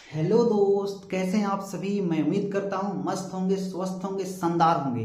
Hello दोस्त, कैसे हैं आप सभी। मैं उम्मीद करता हूं मस्त होंगे, स्वस्थ होंगे, शानदार होंगे।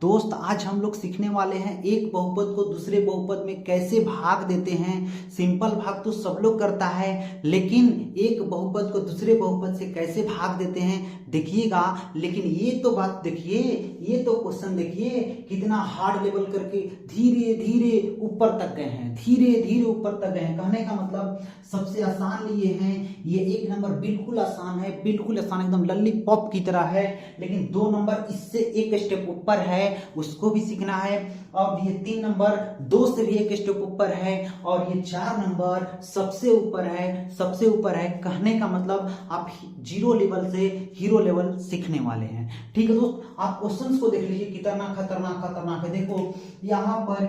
दोस्त, आज हम लोग सीखने वाले हैं एक बहुपद को दूसरे बहुपद में कैसे भाग देते हैं। सिंपल भाग तो सब लोग करता है, लेकिन एक बहुपद को दूसरे बहुपद से कैसे भाग देते हैं देखिएगा। लेकिन ये तो बात देखिए, ये तो क्वेश्चन देखिए कितना हार्ड लेवल करके धीरे धीरे ऊपर तक गए हैं, धीरे धीरे ऊपर तक गए हैं। कहने का मतलब सबसे आसान लिए हैं। ये एक नंबर बिल्कुल आसान है, बिल्कुल आसान, एकदम लॉलीपॉप की तरह है। लेकिन 2 नंबर इससे एक स्टेप ऊपर है, उसको भी सीखना है। और ये 3 नंबर 2 से भी एक स्टेप ऊपर है। और ये 4 नंबर सबसे ऊपर है, सबसे ऊपर है। कहने का मतलब आप 0 लेवल से हीरो लेवल सीखने वाले हैं। ठीक है दोस्त, आप क्वेश्चंस को देख लीजिए, कितना खतरनाक खतरनाक है। देखो यहाँ पर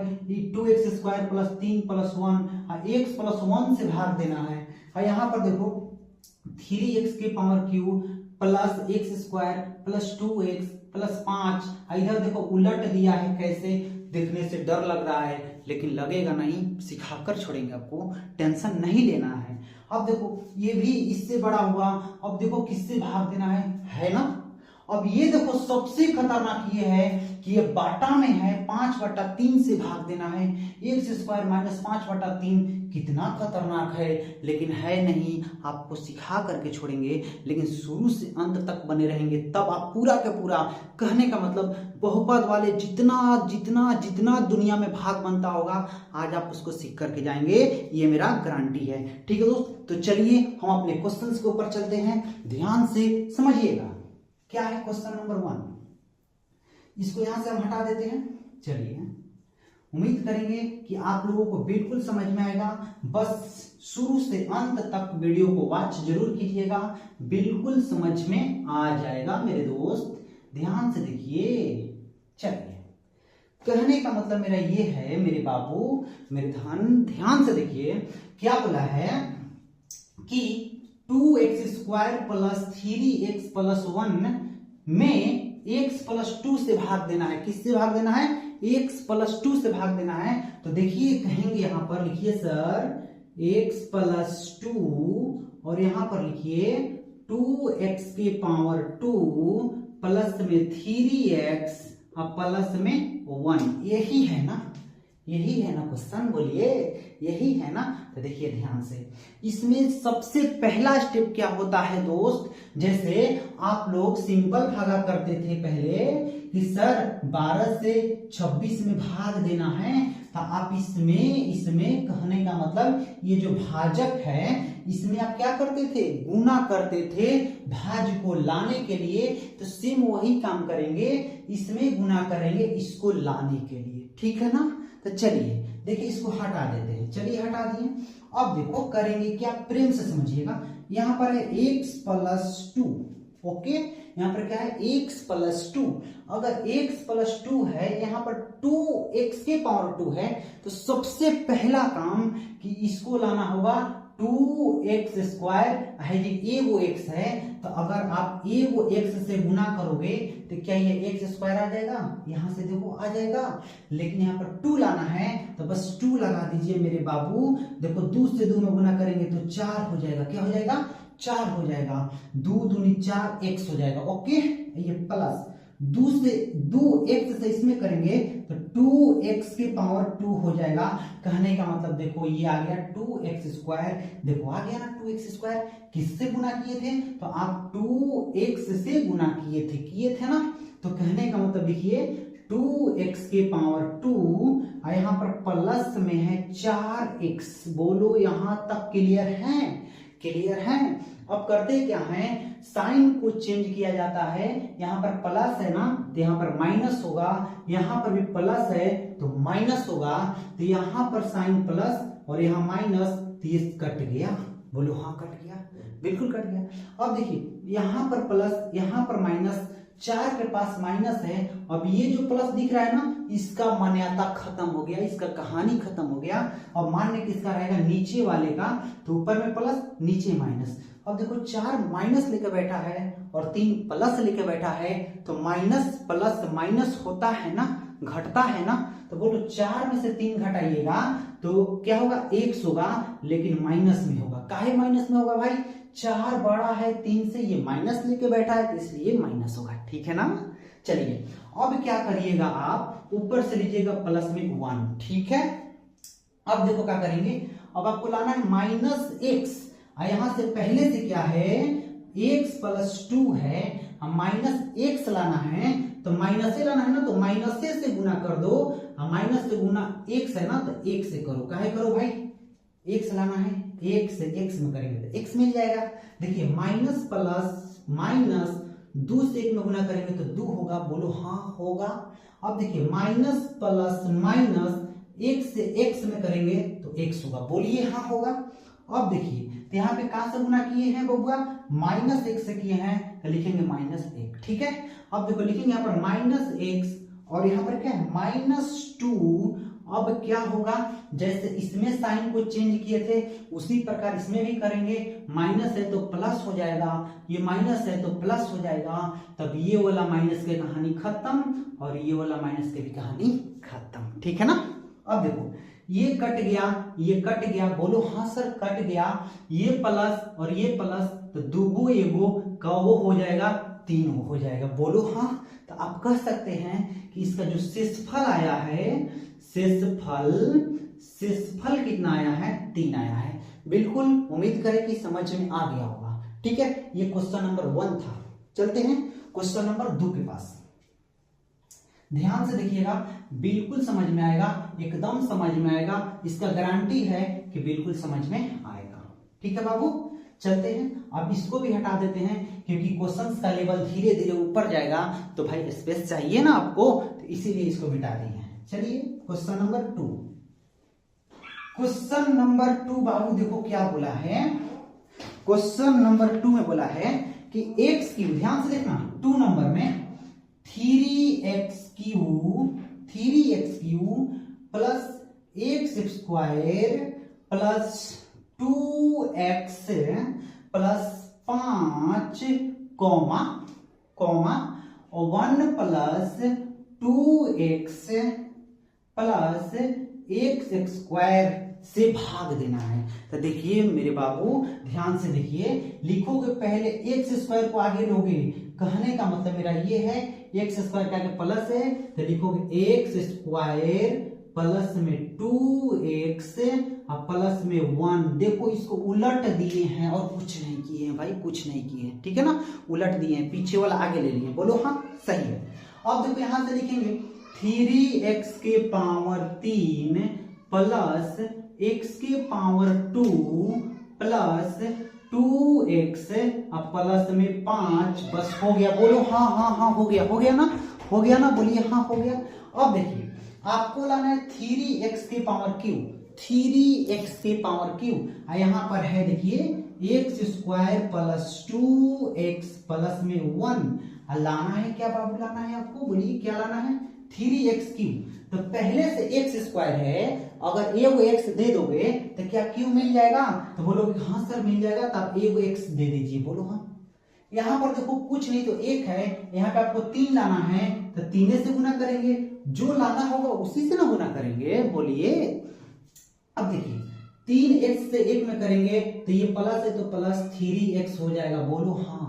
2x² + 3 + 1 x + 1 से भाग देना है। और यहाँ पर देखो 3x³ + x² + 2x + 5। इधर देखो उलट दिया है, कैसे देखने से डर लग रहा है, लेकिन लगेगा नहीं, सिखाकर छोड़ेंगे, आपको टेंशन नहीं लेना है। अब देखो ये भी इससे बड़ा हुआ। अब देखो किससे भाग देना है ना। अब ये देखो सबसे खतरनाक ये है कि ये बाटा में है, 5/3 से भाग देना है। x² - 5/3 कितना खतरनाक है, लेकिन है नहीं, आपको सिखा करके छोड़ेंगे। लेकिन शुरू से अंत तक बने रहेंगे, तब आप पूरा का पूरा, कहने का मतलब बहुपद वाले जितना जितना जितना दुनिया में भाग बनता होगा, आज आप उसको सीख करके जाएंगे, ये मेरा गारंटी है। ठीक है दोस्त, तो चलिए हम अपने क्वेश्चन के ऊपर चलते हैं, ध्यान से समझिएगा। क्या है क्वेश्चन नंबर 1। इसको यहां से हम हटा देते हैं। चलिए, उम्मीद करेंगे कि आप लोगों को बिल्कुल समझ में आएगा। बस शुरू से अंत तक वीडियो को वॉच जरूर कीजिएगा, बिल्कुल समझ में आ जाएगा मेरे दोस्त। ध्यान से देखिए। चलिए, कहने का मतलब मेरा ये है मेरे बाबू, मेरे धन, ध्यान से देखिए। क्या बोला है कि 2x² + 3x + 1 में x + 2 से भाग देना है। किससे भाग देना है? x + 2 से भाग देना है। तो देखिए, कहेंगे यहां पर लिखिए सर x + 2, और यहां पर लिखिए 2x² प्लस में 3x और प्लस में 1। यही है ना, यही है ना क्वेश्चन, बोलिए यही है ना। तो देखिए ध्यान से, इसमें सबसे पहला स्टेप क्या होता है दोस्त। जैसे आप लोग सिंपल भागा करते थे पहले कि सर 12 से 26 में भाग देना है, तो आप इसमें कहने का मतलब ये जो भाजक है, इसमें आप क्या करते थे? गुना करते थे भाज को लाने के लिए। तो सेम वही काम करेंगे, इसमें गुना करेंगे इसको लाने के लिए। ठीक है ना। तो चलिए देखिए, इसको हटा देते हैं। चलिए हटा दिए। अब देखो करेंगे क्या, प्रेम से समझिएगा। यहां पर है x + 2। ओके, यहां पर क्या है? x + 2। अगर x + 2 है, यहां पर 2x² है, तो सबसे पहला काम कि इसको लाना होगा 2x² है जी। ए वो x है, तो अगर आप ए वो x से गुना करोगे तो क्या ये x² आ जाएगा? यहां से देखो आ जाएगा। लेकिन यहाँ पर 2 लाना है, तो बस 2 लगा दीजिए मेरे बाबू। देखो 2 से 2 में गुना करेंगे तो 4 हो जाएगा। क्या हो जाएगा? 4 हो जाएगा। 2 दूनी 4, x हो जाएगा। ओके, ये प्लस 2x से इसमें करेंगे तो 2x² हो जाएगा। कहने का मतलब देखो ये आ गया 2x²। देखो आ गया ना 2x²। किससे गुना किए थे? तो आप 2x से गुना किए थे ना। तो कहने का मतलब देखिए 2x², और यहाँ पर प्लस में है 4x। बोलो यहां तक क्लियर है? क्लियर है। अब करते क्या है, साइन को चेंज किया जाता है। यहां पर प्लस है ना, तो यहां पर माइनस होगा। यहां पर भी प्लस है तो माइनस होगा। तो यहां पर साइन प्लस और यहां माइनस, तो ये कट गया। बोलो हाँ, कट गया, बिल्कुल कट गया। अब देखिए यहां पर प्लस, यहां पर माइनस, 4 के पास माइनस है। अब ये जो प्लस दिख रहा है ना, इसका मान्यता खत्म हो गया, इसका कहानी खत्म हो गया। अब मान्य किसका रहेगा? नीचे वाले का। तो ऊपर में प्लस, नीचे माइनस। अब देखो 4 माइनस लेकर बैठा है और 3 प्लस लेकर बैठा है, तो माइनस प्लस माइनस होता है ना। घटता है ना, तो बोलो 4 में से 3 घटाइएगा तो क्या होगा, x होगा, लेकिन माइनस में होगा। काहे माइनस में होगा भाई, 4 बड़ा है 3 से, ये माइनस लेके बैठा है तो इसलिए माइनस होगा, ठीक है ना। चलिए अब क्या करिएगा, आप ऊपर से लीजिएगा प्लस में 1, ठीक है। अब देखो क्या करेंगे, अब आपको लाना है माइनस एक्स, यहां से पहले से क्या है x प्लस 2 है, हम माइनस एक्स लाना है तो माइनस से लाना है ना, तो माइनस से गुना कर दो, माइनस से गुना x है ना, तो एक से करो, काहे करो भाई, x लाना है, एक से x में करेंगे तो x मिल जाएगा। देखिए माइनस प्लस माइनस 2 से 1 में गुना करेंगे तो 2 होगा, बोलो हाँ होगा। अब देखिए माइनस प्लस माइनस 1 से x में करेंगे तो x होगा, बोलिए हाँ होगा। अब देखिए तो यहाँ पे कहां से गुना किए हैं बबुआ, माइनस x से किए हैं तो लिखेंगे माइनस 1, ठीक है। अब देखो लिखेंगे यहाँ पर माइनस x और यहाँ पर क्या है माइनस 2। अब क्या होगा, जैसे इसमें साइन को चेंज किए थे उसी प्रकार इसमें भी करेंगे, माइनस है तो प्लस हो जाएगा, ये माइनस है तो प्लस हो जाएगा, तब ये वाला माइनस की कहानी खत्म और ये वाला माइनस की भी कहानी खत्म, ठीक है ना। अब देखो ये कट गया, ये कट गया, बोलो हाँ सर कट गया, ये प्लस और ये प्लस तो 2 एगो कवो हो जाएगा, 3 हो जाएगा, बोलो हाँ। तो आप कह सकते हैं कि इसका जो शेषफल आया है, शेषफल कितना आया है, 3 आया है। बिल्कुल उम्मीद करें कि समझ में आ गया होगा, ठीक है। ये क्वेश्चन नंबर 1 था। चलते हैं क्वेश्चन नंबर 2 के पास। ध्यान से देखिएगा, बिल्कुल समझ में आएगा, एकदम समझ में आएगा, इसका गारंटी है कि बिल्कुल समझ में आएगा, ठीक है बाबू। चलते हैं, अब इसको भी हटा देते हैं क्योंकि क्वेश्चंस का लेवल धीरे धीरे ऊपर जाएगा तो भाई स्पेस चाहिए ना आपको, तो इसीलिए इसको मिटा दिए हैं। चलिए क्वेश्चन नंबर 2। क्वेश्चन नंबर 2 बाबू देखो क्या बोला है, क्वेश्चन नंबर 2 में बोला है कि x की, ध्यान से देखना, 2 नंबर में 3x cube plus x square plus 2x plus 5 comma 1 plus 2x plus x square से भाग देना है। तो देखिए मेरे बाबू ध्यान से देखिए, लिखोगे पहले x स्क्वायर को आगे लोगे, कहने का मतलब मेरा ये है x स्क्वायर के आगे प्लस है तो लिखोगे x स्क्वायर प्लस में 2x और प्लस में 1। देखो इसको उलट दिए हैं और कुछ नहीं किए हैं भाई, कुछ नहीं किए हैं, ठीक है ना, उलट दिए हैं, पीछे वाला आगे ले लिए, बोलो हाँ सही है। अब देखो यहां से लिखेंगे 3x के पावर 3 प्लस x के पावर 2 प्लस 2x और प्लस में 5, बस हो गया, बोलो हाँ हाँ हाँ हो गया, हो गया ना, हो गया ना, बोलिए हाँ हो गया। अब देखिए आपको लाना है 3x के पावर क्यूब, 3x के पावर क्यूब, यहाँ पर है देखिए x square plus 2x plus में 1, लाना है क्या बाबू, लाना है आपको, बोलिए क्या लाना है, 3x क्यूब। तो पहले से x स्क्वायर है, अगर एगो x दे दोगे तो क्या क्यूब मिल जाएगा, तो बोलोगे हाँ सर मिल जाएगा, तब एगो x दे दीजिए, बोलो हाँ। यहाँ पर देखो कुछ नहीं तो 1 है, यहाँ पे आपको 3 लाना है तो 3 से गुना करेंगे, जो लाना होगा उसी से ना गुना करेंगे, बोलिए। अब देखिए 3x से 1 में करेंगे तो ये प्लस है तो प्लस 3x हो जाएगा, बोलो हाँ।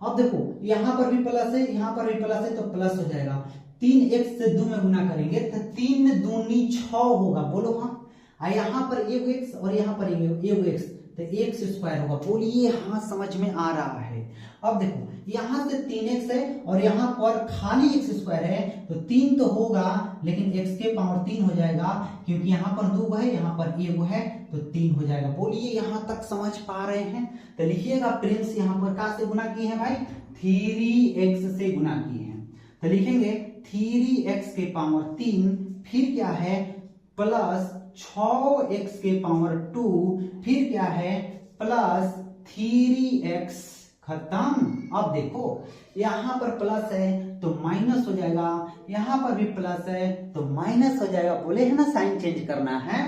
अब देखो यहाँ पर भी प्लस है, यहाँ पर भी प्लस है तो प्लस हो जाएगा, 3x से 2 में गुना करेंगे तो 3 दूनी 6 होगा, बोलो हाँ। यहाँ पर एगो x और यहाँ पर एगो x तो x स्क्वायर होगा, बोलिए हाँ समझ में आ रहा है। अब देखो यहाँ से 3x है और यहाँ पर खाली x स्क्वायर है तो 3 तो होगा लेकिन x के पावर 3 हो जाएगा, क्योंकि यहाँ पर 2 है यहाँ पर एगो है तो 3 हो जाएगा, बोलिए यहाँ तक समझ पा रहे हैं। तो लिखिएगा प्रिंस यहाँ पर कहाँ से गुना किए हैं भाई, 3x से गुना किए हैं, तो लिखेंगे 3x के पावर 3 फिर क्या है प्लस 6x के पावर 2 फिर क्या है प्लस 3x, खत्म। अब देखो यहाँ पर प्लस है तो माइनस हो जाएगा, यहाँ पर भी प्लस है तो माइनस हो जाएगा, बोले है ना साइन चेंज करना है,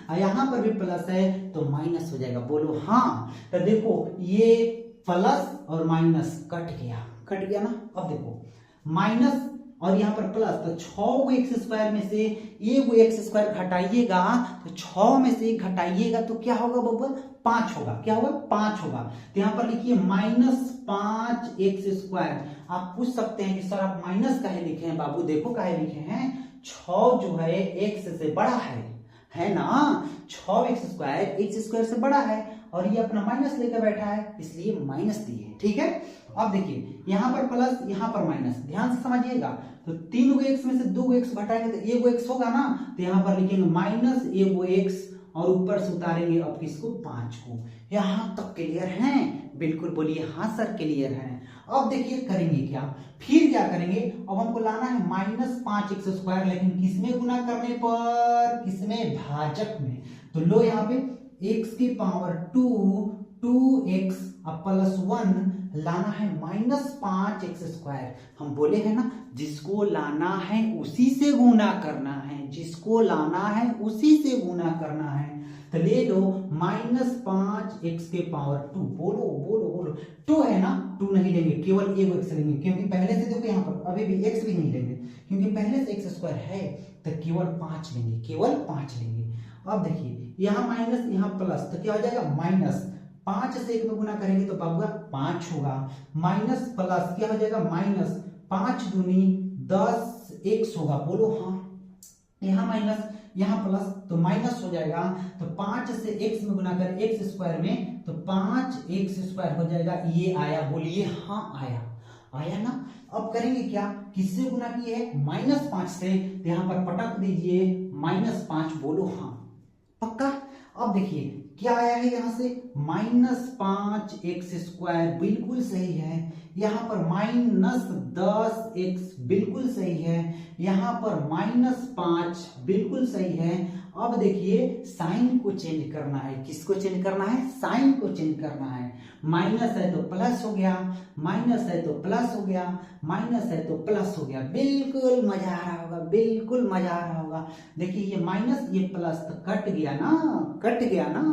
और यहाँ पर भी प्लस है तो माइनस हो जाएगा, बोलो हाँ। तो देखो ये प्लस और माइनस कट गया, कट गया ना। अब देखो माइनस और यहाँ पर प्लस, तो 6 एक्स स्क्वायर में से एक एक्स स्क्वायर घटाइएगा तो 6 में से 1 घटाइएगा तो क्या होगा बबुआ, 5 होगा। क्या होगा, 5 होगा। तो यहाँ पर लिखिए -5 एक्स स्क्वायर। आप पूछ सकते हैं कि सर आप माइनस काहे लिखे हैं बाबू, देखो काहे लिखे हैं, 6 जो है एक्स से बड़ा है ना, 6 एक्स स्क्वायर एक्स स्क्वायर से बड़ा है और ये अपना माइनस लेकर बैठा है, इसलिए माइनस दिए। ठीक है, अब देखिए यहाँ पर प्लस यहाँ पर माइनस, ध्यान से समझिएगा। तो 3 एक्स में से 2 एक्स घटाएंगे तो 1 एक्स होगा ना, तो यहाँ पर लिखेंगे -1 एक्स और ऊपर से उतारेंगे अब किसको, 5 को। यहाँ तक क्लियर है? बिल्कुल बोलिए हाँ सर क्लियर है। अब देखिए करेंगे क्या, फिर क्या करेंगे, अब हमको लाना है -5 एक्स स्क्वायर, लेकिन किसमें गुना करने पर, किसमें, भाजक में। तो लो यहाँ पे x की पावर 2x प्लस 1 लाना है -5 एक्स स्क्वायर। हम बोले हैं ना जिसको लाना है उसी से गुना करना है, जिसको लाना है उसी से गुना करना है। तो ले लो -5 एक्स के पावर 2, बोलो बोलो बोलो, 2 है ना, 2 नहीं लेंगे, केवल 1 एक्स लेंगे, क्योंकि पहले से देखो यहाँ पर अभी भी एक्स भी नहीं लेंगे, क्योंकि पहले से एक्स स्क्वायर है, तो केवल 5 लेंगे, केवल 5 लेंगे। अब देखिए यहाँ माइनस यहाँ प्लस, तो क्या हो जाएगा, -5 से 1 में गुना करेंगे तो बाबूआ 5 होगा, माइनस प्लस क्या हो जाएगा, -5 दूनी 10 एक्स होगा, बोलो हाँ। यहाँ माइनस यहाँ प्लस, तो माइनस हो जाएगा, तो 5 से x में गुना कर एक्स स्क्वायर में, तो 5 एक्स स्क्वायर हो जाएगा। ये आया, बोलिए हाँ आया, आया ना। अब करेंगे क्या, किससे गुना किए है, -5 से, तो यहाँ पर पटक दीजिए -5, बोलो हाँ पक्का। अब देखिए क्या आया है यहाँ से, -5 एक्स स्क्वायर बिल्कुल सही है, यहाँ पर -10 एक्स बिल्कुल सही है, यहाँ पर -5 बिल्कुल सही है। अब देखिए साइन को चेंज करना है, किसको चेंज करना है, साइन को चेंज करना है। माइनस है तो प्लस हो गया, माइनस है तो प्लस हो गया, माइनस है तो प्लस हो गया, बिल्कुल मजा आ रहा होगा, बिल्कुल मजा आ रहा होगा। देखिए ये माइनस ये प्लस तो कट गया ना, कट गया ना।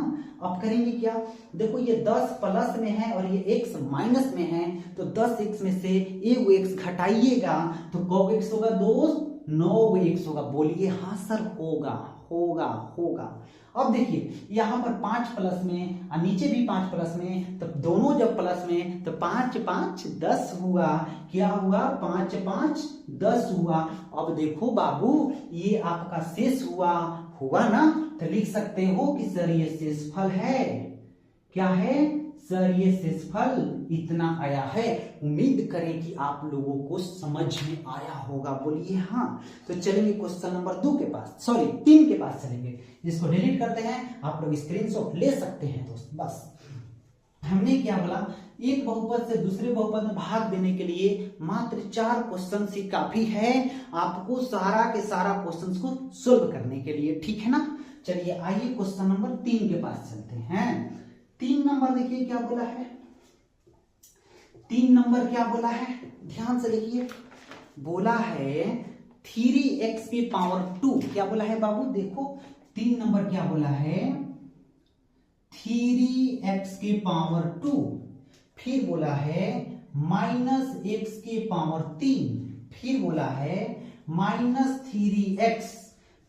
अब करेंगे क्या, देखो ये 10 प्लस में है और ये x माइनस में है, तो 10 x में से 1 x घटाइएगा तो कौ x होगा दोस्त, 9 x होगा, बोलिए हाँ सर होगा होगा होगा। अब देखिए यहाँ पर 5 प्लस में और नीचे भी 5 प्लस में, तो दोनों जब प्लस में तो 5 5 10 हुआ, क्या हुआ, 5 5 10 हुआ। अब देखो बाबू ये आपका शेष हुआ ना, तो लिख सकते हो कि सर ये शेषफल है, क्या है सर, ये शेषफल इतना आया है। उम्मीद करें कि आप लोगों को समझ में आया होगा, बोलिए हाँ। तो चलेंगे क्वेश्चन नंबर 2 के पास, सॉरी 3 के पास चलेंगे, जिसको डिलीट करते हैं, आप लोग स्क्रीनशॉट ले सकते हैं दोस्त। बस हमने क्या बोला, एक बहुपद से दूसरे बहुपद में भाग देने के लिए मात्र 4 क्वेश्चन ही काफी है आपको सारा के सारा क्वेश्चन को सोल्व करने के लिए, ठीक है ना। चलिए आइए क्वेश्चन नंबर 3 के पास चलते हैं। 3 नंबर देखिए क्या बोला है, 3 नंबर क्या बोला है, ध्यान से देखिए, बोला है 3x की पावर 2, क्या बोला है बाबू, देखो 3 नंबर क्या बोला है, 3x की पावर 2, फिर बोला है -x की पावर 3, फिर बोला है -3x,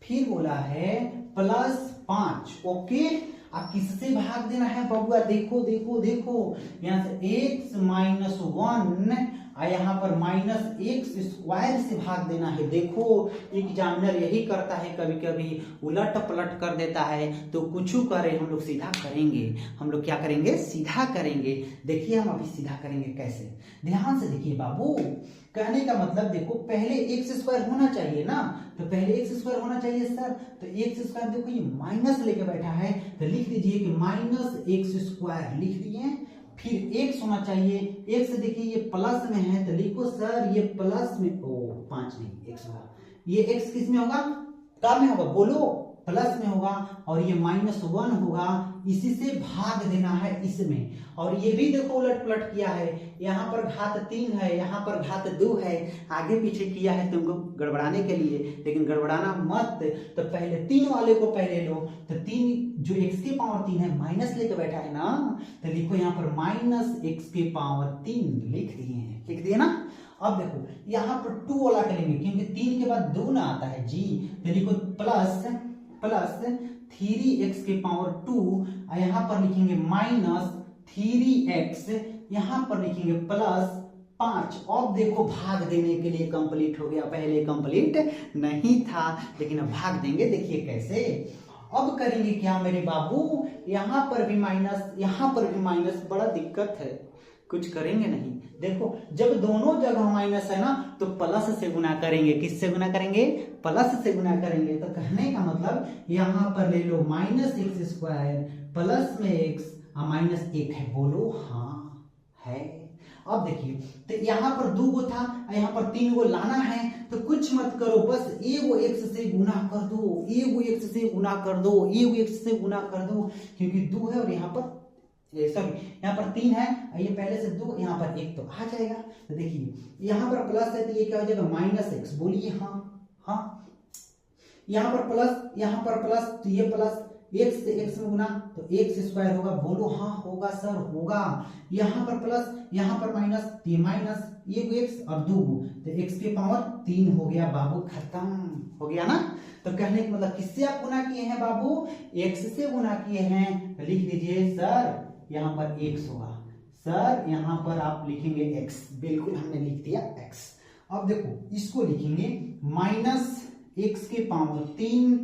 फिर बोला है +5। ओके, अब किससे भाग देना है बबुआ, देखो देखो देखो, यहाँ से x - 1 और यहाँ पर -x² से भाग देना है। देखो एग्जामिनर यही करता है, कभी कभी उलट पलट कर देता है, तो कुछ करे हम लोग सीधा करेंगे, हम लोग क्या करेंगे, सीधा करेंगे। देखिए हम अभी सीधा करेंगे कैसे, ध्यान से देखिए बाबू। कहने का मतलब देखो पहले x² होना चाहिए ना, तो पहले x² होना चाहिए सर, तो x² देखो ये माइनस लेके बैठा है, तो लिख दीजिए कि -x² लिख दिए। फिर x होना चाहिए, x देखिए ये प्लस में है, तो लिखो सर ये प्लस में, ओ 5 नहीं x होगा, ये x किस में होगा, का में होगा, बोलो प्लस में होगा, और ये -1 होगा, इसी से भाग देना है इसमें। और ये भी देखो उलट पुलट किया है, यहाँ पर घात 3 है, यहाँ पर घात 2 है, आगे पीछे किया है तुमको गड़बड़ाने के लिए, लेकिन गड़बड़ाना मत। तो पहले 3 वाले को पहले लो, तो 3 जो x के पावर 3 है माइनस लेके बैठा है ना, तो लिखो यहाँ पर माइनस x के पावर 3 लिख दिए ना। अब देखो यहाँ पर 2 वाला करेंगे क्योंकि 3 के बाद 2 ना आता है जी, तो लिखो प्लस 3x के पावर 2, यहाँ पर लिखेंगे माइनस 3x, यहाँ पर लिखेंगे प्लस 5। अब देखो भाग देने के लिए कंप्लीट हो गया, पहले कंप्लीट नहीं था लेकिन अब भाग देंगे, देखिए कैसे। अब करेंगे क्या मेरे बाबू, यहाँ पर भी माइनस, यहाँ पर भी माइनस, बड़ा दिक्कत है, कुछ करेंगे नहीं। देखो जब दोनों जगह माइनस है ना तो प्लस से गुना करेंगे, किससे गुना करेंगे, प्लस से गुना करेंगे। तो कहने का मतलब यहाँ पर ले लो माइनस एक्स स्क्वायर प्लस में एक्स माइनस 1 है, बोलो हाँ है। अब देखिए तो यहाँ पर 2 गो था, यहाँ पर 3 गो लाना है, तो कुछ मत करो, बस एगो एक्स से गुना कर दो, एगो एक्स से गुना कर दो, एगो एक्स से गुना कर दो, क्योंकि 2 है और यहाँ पर सॉरी यहाँ पर 3 है, ये पहले से 2, यहाँ पर 1 तो आ जाएगा। तो देखिए यहाँ पर प्लस है तो ये क्या हो जाएगा माइनस एक्स, बोलिए हाँ। यहाँ पर प्लस तो ये प्लस, एक्स से एक्स में गुना तो एक्स स्क्वायर होगा, बोलो हाँ होगा सर होगा। यहाँ पर प्लस, यहाँ पर माइनस, ये माइनस, ये एक्स और 2 तो एक्स के पावर 3 हो गया बाबू, खत्म हो गया ना। तो कहने का मतलब किससे आप गुना किए हैं बाबू, एक्स से गुना किए हैं, तो लिख दीजिए सर यहाँ पर x होगा, सर यहाँ पर आप लिखेंगे x, बिल्कुल हमने लिख दिया x। अब देखो इसको लिखेंगे माइनस x के पावर 3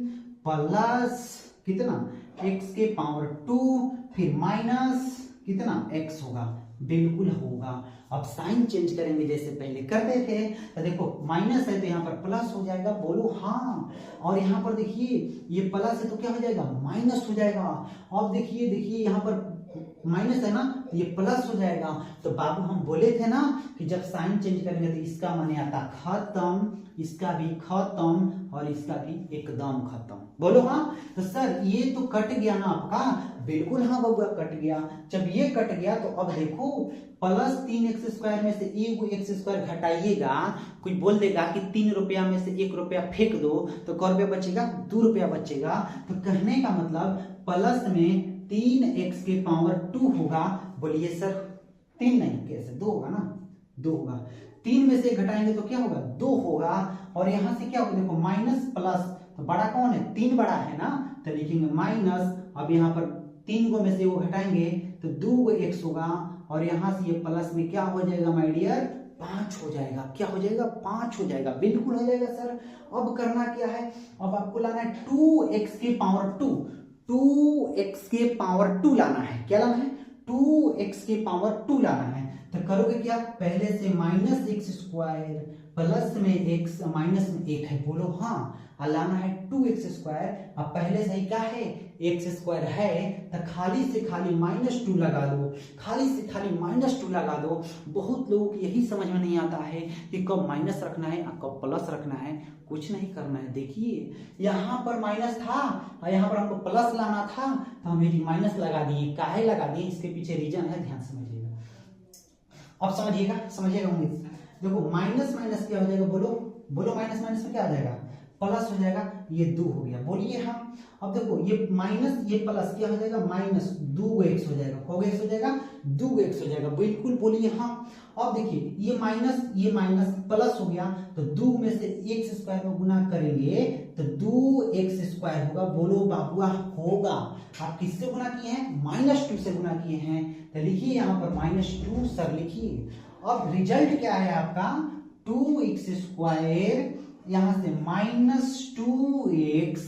प्लस कितना x के पावर 2, फिर माइनस कितना x होगा, बिल्कुल होगा। अब साइन चेंज करेंगे जैसे पहले करते थे, तो देखो माइनस है तो यहाँ पर प्लस हो जाएगा, बोलो हाँ। और यहाँ पर देखिए ये प्लस है तो क्या हो जाएगा, माइनस हो जाएगा। अब देखिए यहाँ पर माइनस है ना, ये प्लस हो जाएगा। तो बाबू हम बोले थे ना कि जब साइन चेंज करेंगे तो इसका माने आता खत्म, इसका भी खत्म और इसका भी एकदम खत्म, बोलो हाँ। तो सर ये तो कट गया ना आपका, बिल्कुल हाँ बाबू कट गया। जब ये कट गया तो अब देखो प्लस 3x स्क्वायर में से एगो एक्स स्क्वायर घटाइएगा, कोई बोल देगा कि 3 रुपया में से 1 रुपया फेंक दो तो कै रुपया बचेगा, 2 रुपया बचेगा। तो कहने का मतलब प्लस में 3x के पावर 2 होगा, बोलिए सर 3 नहीं कैसे 2 होगा ना, 2 होगा। 3 में से घटाएंगे तो क्या होगा, 2 होगा। और यहाँ से क्या होगा, देखो माइनस प्लस, तो बड़ा कौन है, 3 बड़ा है ना, तो लिखेंगे माइनस। अब यहाँ पर 3 गो में से वो घटाएंगे तो 2 गो x होगा, और यहाँ से ये प्लस में क्या हो जाएगा माय डियर, 5 हो जाएगा। क्या हो जाएगा, 5 हो जाएगा, बिल्कुल हो जाएगा सर। अब करना क्या है, अब आपको लाना है 2x के पावर 2, 2x के पावर 2 लाना है। क्या लाना है, 2x के पावर 2 लाना है। तो करोगे क्या, पहले से माइनस एक्स स्क्वायर प्लस में x माइनस में 1 है, बोलो हाँ। लाना है 2x स्क्वायर, अब पहले से ही क्या है, x स्क्वायर है, तो खाली से खाली -2 लगा दो, खाली से खाली -2 लगा दो। बहुत लोगों को यही समझ में नहीं आता है कि कब माइनस रखना है और कब प्लस रखना है, कुछ नहीं करना है। देखिए यहाँ पर माइनस था और यहाँ पर हमको प्लस लाना था, तो हम यदि माइनस लगा दिए, काहे लगा दिए, इसके पीछे रीजन है, ध्यान समझिएगा। अब समझिएगा उम्मीद। देखो माइनस माइनस क्या हो जाएगा, बोलो माइनस माइनस में क्या आ जाएगा, प्लस हो जाएगा, ये 2 हो गया, बोलिए हाँ। अब देखो ये माइनस ये प्लस क्या हो जाएगा, माइनस 2x हो जाएगा, हो जाएगा 2x हो जाएगा, बिल्कुल बोलिए हाँ। अब देखिए ये माइनस प्लस हो गया, तो 2 में से x स्क्वायर में गुना करेंगे तो 2x स्क्वायर होगा, बोलो बाबुआ होगा। आप किससे गुना किए हैं, -2 से गुना किए हैं, तो लिखिए यहाँ पर -2 सर लिखिए। अब रिजल्ट क्या है आपका, 2x स्क्वायर, यहां से -2x,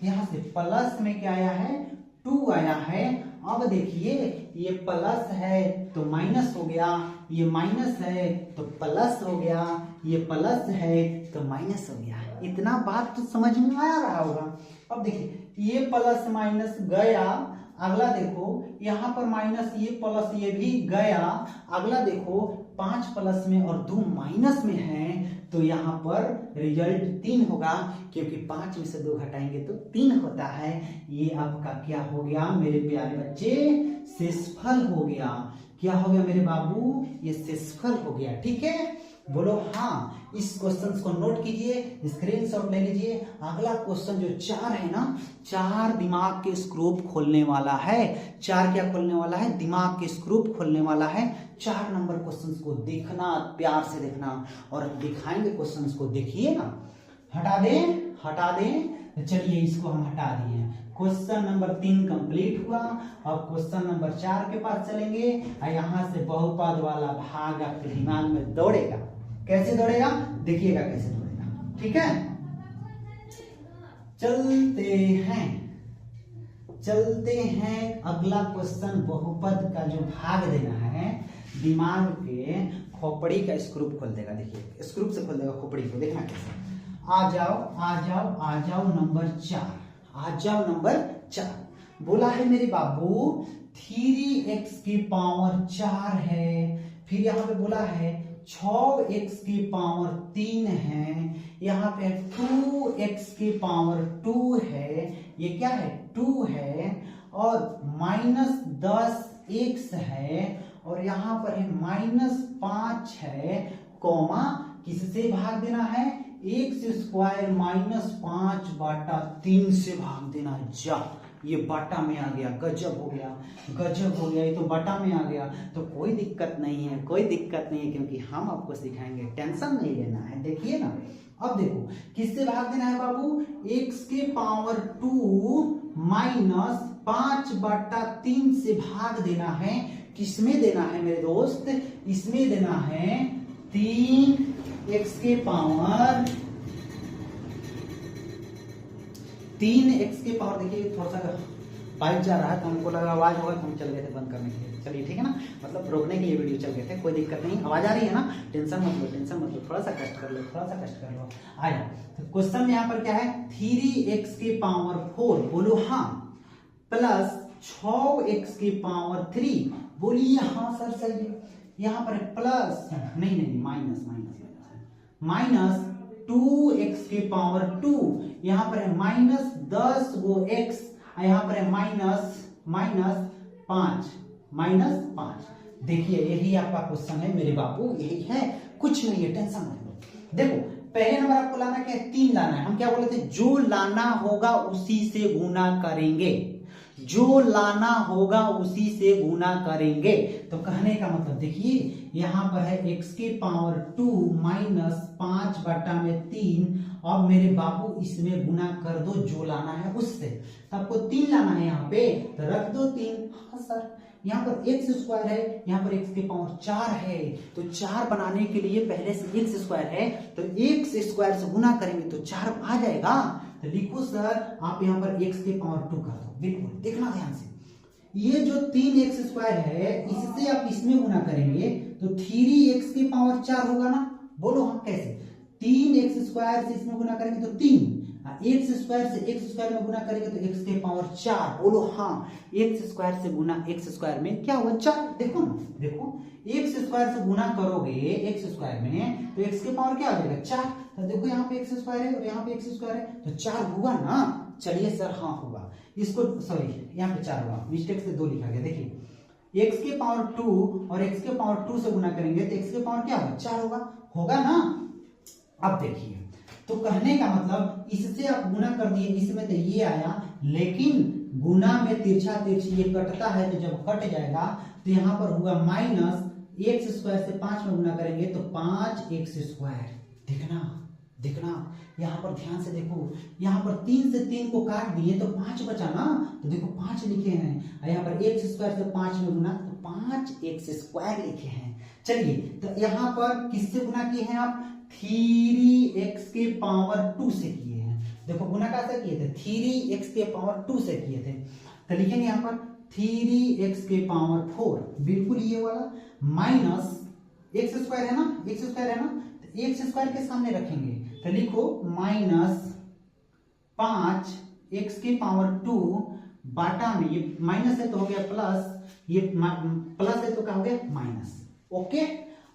यहां से प्लस में क्या आया है, 2 आया है। अब देखिए ये प्लस है तो माइनस हो गया, ये माइनस है तो प्लस हो गया, ये प्लस है तो माइनस हो गया। इतना बात तो समझ में आ रहा होगा। अब देखिए ये प्लस माइनस गया अगला देखो यहाँ पर माइनस ये प्लस ये भी गया। अगला देखो 5 प्लस में और 2 माइनस में है, तो यहाँ पर रिजल्ट 3 होगा, क्योंकि 5 में से 2 घटाएंगे तो 3 होता है। ये आपका क्या हो गया मेरे प्यारे बच्चे, शेषफल हो गया। क्या हो गया मेरे बाबू, ये शेषफल हो गया। ठीक है, बोलो हाँ। इस क्वेश्चन को नोट कीजिए, स्क्रीनशॉट ले लीजिए। अगला क्वेश्चन जो 4 है ना, 4 दिमाग के स्क्रू खोलने वाला है। 4 क्या खोलने वाला है, दिमाग के स्क्रू खोलने वाला है। 4 नंबर क्वेश्चन को देखना, प्यार से देखना, और दिखाएंगे क्वेश्चन को, देखिए ना। हटा दें, चलिए इसको हम हटा दिए। क्वेश्चन नंबर 3 कंप्लीट हुआ। अब क्वेश्चन नंबर 4 के पास चलेंगे, और यहां से बहुपद वाला भाग आपके दिमाग में दौड़ेगा। कैसे दौड़ेगा, देखिएगा कैसे दौड़ेगा। ठीक है, चलते हैं। अगला क्वेश्चन बहुपद का जो भाग देना है, दिमाग के खोपड़ी का स्क्रू खोल देगा। देखिए स्क्रू से खोल देगा खोपड़ी को, देखना कैसे। आ जाओ नंबर 4, आ जाओ नंबर 4। बोला है मेरे बाबू 3x की पावर 4 है। फिर यहाँ पे बोला है 6x की पावर 3 है। यहाँ पे 2x की पावर 2 है। ये क्या है, 2 है। और -10x है। और यहाँ पर है -5 है, कॉमा किससे भाग देना है, x स्क्वायर -5 बटा 3 से भाग देना है। जा, ये बटा में आ गया, गजब हो गया। ये तो बटा में आ गया, तो कोई दिक्कत नहीं है, क्योंकि हम आपको सिखाएंगे, टेंशन नहीं लेना है। देखिए ना, अब देखो किससे भाग देना है बाबू, x के पावर 2 -5 बटा 3 से भाग देना है। किसमें देना है मेरे दोस्त, इसमें देना है 3x के पावर 3x के पावर। देखिए थोड़ा सा पाइप जा रहा है, तो हमको लगा आवाज होगा, तो हम चल गए थे बंद करने के लिए। चलिए ठीक है ना, मतलब रोकने के लिए वीडियो चल गए थे, कोई दिक्कत नहीं। आवाज आ रही है ना, टेंशन मत लो, थोड़ा सा कष्ट कर लो। आया तो क्वेश्चन में यहाँ पर क्या है, 3x की पावर 4, बोलो हाँ, प्लस 6x की पावर 3, बोलिए हाँ सर सही है। यहाँ पर प्लस नहीं माइनस 2x की पावर 2, यहाँ पर है -10 वो x, यहाँ पर है -5। देखिए यही आपका क्वेश्चन है मेरे बाबू, यही है, कुछ नहीं है, टेंशन मत लो। देखो पहले नंबर आपको लाना क्या है, 3 लाना है। हम क्या बोले थे, जो लाना होगा उसी से गुना करेंगे, तो कहने का मतलब देखिए यहाँ पर है x के पावर 2 -5 बटा में 3। अब मेरे बाबू इसमें गुना कर दो, जो लाना है उससे। तो आपको 3 लाना है यहाँ पे, तो रख दो 3। हाँ सर, यहाँ पर x स्क्वायर है, यहाँ पर x के पावर 4 है, तो 4 बनाने के लिए पहले से x स्क्वायर है, तो x स्क्वायर से गुना करेंगे तो 4 आ जाएगा। तो लिखो सर, आप यहाँ पर x के पावर 2 कर दो। बिल्कुल देखना ध्यान से, ये जो 3x स्क्वायर है, इससे आप इसमें गुना करेंगे तो 3x के पावर 4 होगा ना। बोलो हाँ कैसे, 3x स्क्वायर से इसमें गुना करेंगे तो 3, x स्क्वायर से x स्क्वायर में गुना करेंगे तो x के पावर 4। बोलो हाँ, x स्क्वायर से गुना x स्क्वायर में क्या हुआ, 4। देखो ना, देखो x स्क्वायर से गुना करोगे x स्क्वायर में तो x के पावर क्या आ जाएगा, 4। तो देखो यहाँ पे x स्क्वायर है और यहाँ पे x स्क्वायर है, तो 4 होगा ना। चलिए सर हाँ होगा, इसको सॉरी यहाँ पे 4 होगा, मिस्टेक से 2 लिखा गया। देखिए x के पावर 2 और x के पावर 2 से गुना करेंगे तो x के पावर क्या होगा, 4 होगा ना। अब देखिए, तो कहने का मतलब इससे आप गुना कर दिए, इसमें तो ये आया, लेकिन गुना में तिरछा तिरछी ये कटता है, तो जब कट जाएगा तो यहाँ पर हुआ -x स्क्वायर से 5 में गुना करेंगे तो 5x स्क्वायर। देखना यहाँ पर ध्यान से देखो, यहाँ पर 3 से 3 को काट दिए तो 5 बचा ना, तो देखो 5 लिखे हैं, और यहाँ पर x स्क्वायर से 5 में गुना तो 5x स्क्वायर लिखे हैं। चलिए तो यहाँ पर किससे गुना किए हैं आप, 3x के पावर 2 से किए हैं। देखो गुना कैसे किए थे, 3x के पावर 2 से किए थे, तो लिखेंगे यहाँ पर 3x के पावर 4, बिल्कुल ये वाला, माइनस x स्क्वायर है ना, तो x स्क्वायर के सामने रखेंगे तो लिखो -5x के पावर 2 बाटा में, ये माइनस है तो हो गया प्लस, ये प्लस है तो क्या हो गया माइनस। ओके,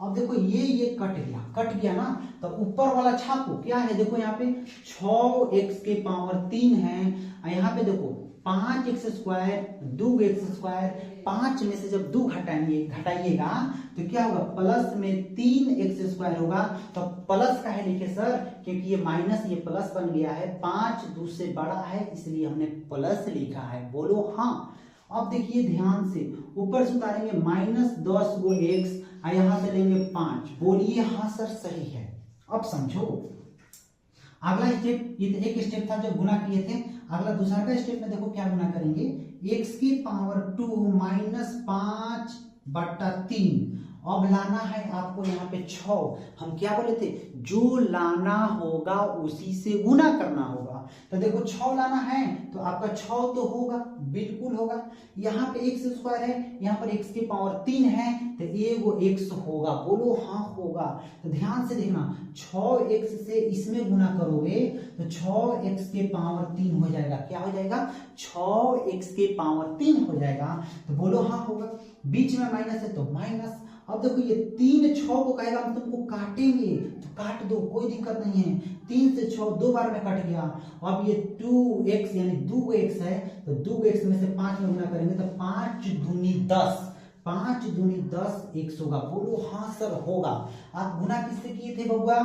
अब देखो ये कट गया ना, तो ऊपर वाला छापो क्या है, देखो यहाँ पे 6x के पावर 3 है, यहाँ पे देखो 5x स्क्वायर 2x स्क्वायर, 5 में से जब 2 घटाइएगा तो क्या होगा, प्लस में 3x स्क्वायर होगा। तो प्लस का है लिखे सर, क्योंकि ये माइनस ये प्लस बन गया है, 5 2 से बड़ा है इसलिए हमने प्लस लिखा है। बोलो हाँ। अब देखिए ध्यान से, ऊपर से उतारेंगे -10 गो x, यहां से लेंगे 5, बोलिए हाँ सर सही है। अब समझो अगला स्टेप, ये तो एक स्टेप था जो गुना किए थे, अगला दूसरा का स्टेप में देखो क्या गुना करेंगे, x की पावर 2 -5/3। अब लाना है आपको यहाँ पे 6, हम क्या बोले थे, जो लाना होगा उसी से गुना करना होगा। तो देखो 6 लाना है तो आपका 6 तो होगा, बिल्कुल होगा। यहाँ पे x स्क्वायर है, यहाँ पर x की पावर 3 है तो एगो x होगा। बोलो हाँ होगा। तो ध्यान से देखना, 6x से इसमें गुना करोगे तो 6x के पावर 3 हो जाएगा। क्या हो जाएगा, 6x के पावर 3 हो जाएगा। तो बोलो हाँ होगा। बीच में माइनस है तो माइनस। अब देखो ये 3 6 को कहेगा हम तुमको काटेंगे तो काट दो, कोई दिक्कत नहीं है। 3 से 6 दो बार में कट गया। अब ये 2x यानी 2x है तो 2x में से 5 में गुना करेंगे तो 5 दूनी 10, 5 दूनी 10 x होगा। बोलो हाँ सर होगा। आप गुना किससे किए थे बबुआ,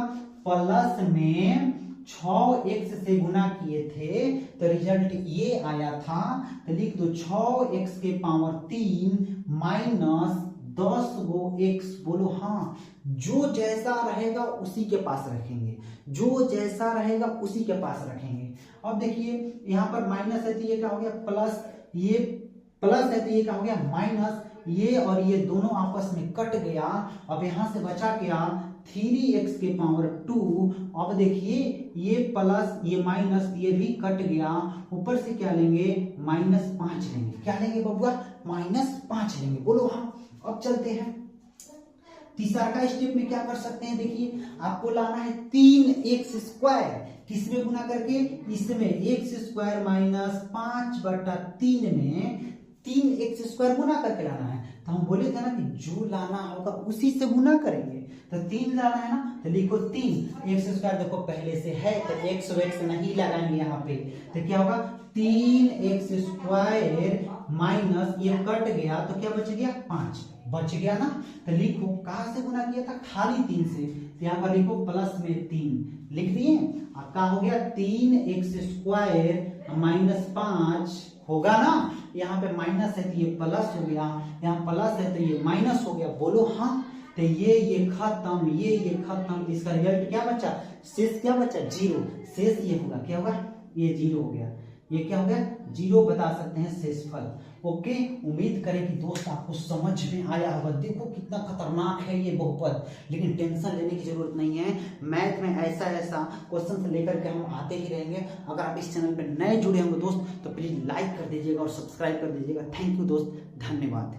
प्लस में 6x से गुना किए थे तो रिजल्ट ये आया था। तो लिख दो 6x के पावर 3 माइनस 10 गो x। बोलो हाँ, जो जैसा रहेगा उसी के पास रखेंगे, जो जैसा रहेगा उसी के पास रखेंगे। अब देखिए यहाँ पर माइनस है तो ये क्या हो गया प्लस, ये प्लस है तो ये क्या हो गया माइनस, ये और ये दोनों आपस में कट गया। अब यहाँ से बचा क्या 3x के पावर 2। अब देखिए ये प्लस ये माइनस ये भी कट गया, ऊपर से क्या लेंगे -5 लेंगे। क्या लेंगे बबुआ, -5 लेंगे। बोलो हाँ। अब चलते हैं तीसरा का स्टेप में क्या कर सकते हैं, देखिए आपको लाना है 3x स्क्वायर, किसमें गुना करके, इसमें x स्क्वायर -5/3 में 3x स्क्वायर गुना करके लाना है। तो हम बोले थे ना कि जो लाना होगा उसी से गुना करेंगे। तो 3 लाना है ना, तो लिखो 3x स्क्वायर, देखो पहले से है तो x और x नहीं लगाएंगे यहाँ पे। तो क्या होगा 3x स्क्वायर माइनस ये कट गया तो क्या बच गया 5 बच गया ना। तो लिखो कहां से गुना किया था, खाली 3 से, तो यहाँ पर लिखो प्लस में 3 लिख दिए। आपका हो गया 3x स्क्वायर -5 होगा ना, यहाँ पे माइनस है तो ये प्लस हो गया, यहाँ प्लस है तो ये माइनस हो गया। बोलो हाँ। तो ये खत्म, ये खत्म, इसका रिजल्ट क्या बचा, शेष क्या बचा 0, शेष ये होगा, क्या होगा ये 0 हो गया, ये क्या हो गया 0 बता सकते हैं शेषफल। ओके, उम्मीद करें कि दोस्त आपको समझ में आया होगा। देखो कितना खतरनाक है ये बहुपद, लेकिन टेंशन लेने की जरूरत नहीं है। मैथ में ऐसा क्वेश्चन से लेकर के हम आते ही रहेंगे। अगर आप इस चैनल पर नए जुड़े होंगे दोस्त तो प्लीज लाइक कर दीजिएगा और सब्सक्राइब कर दीजिएगा। थैंक यू दोस्त, धन्यवाद।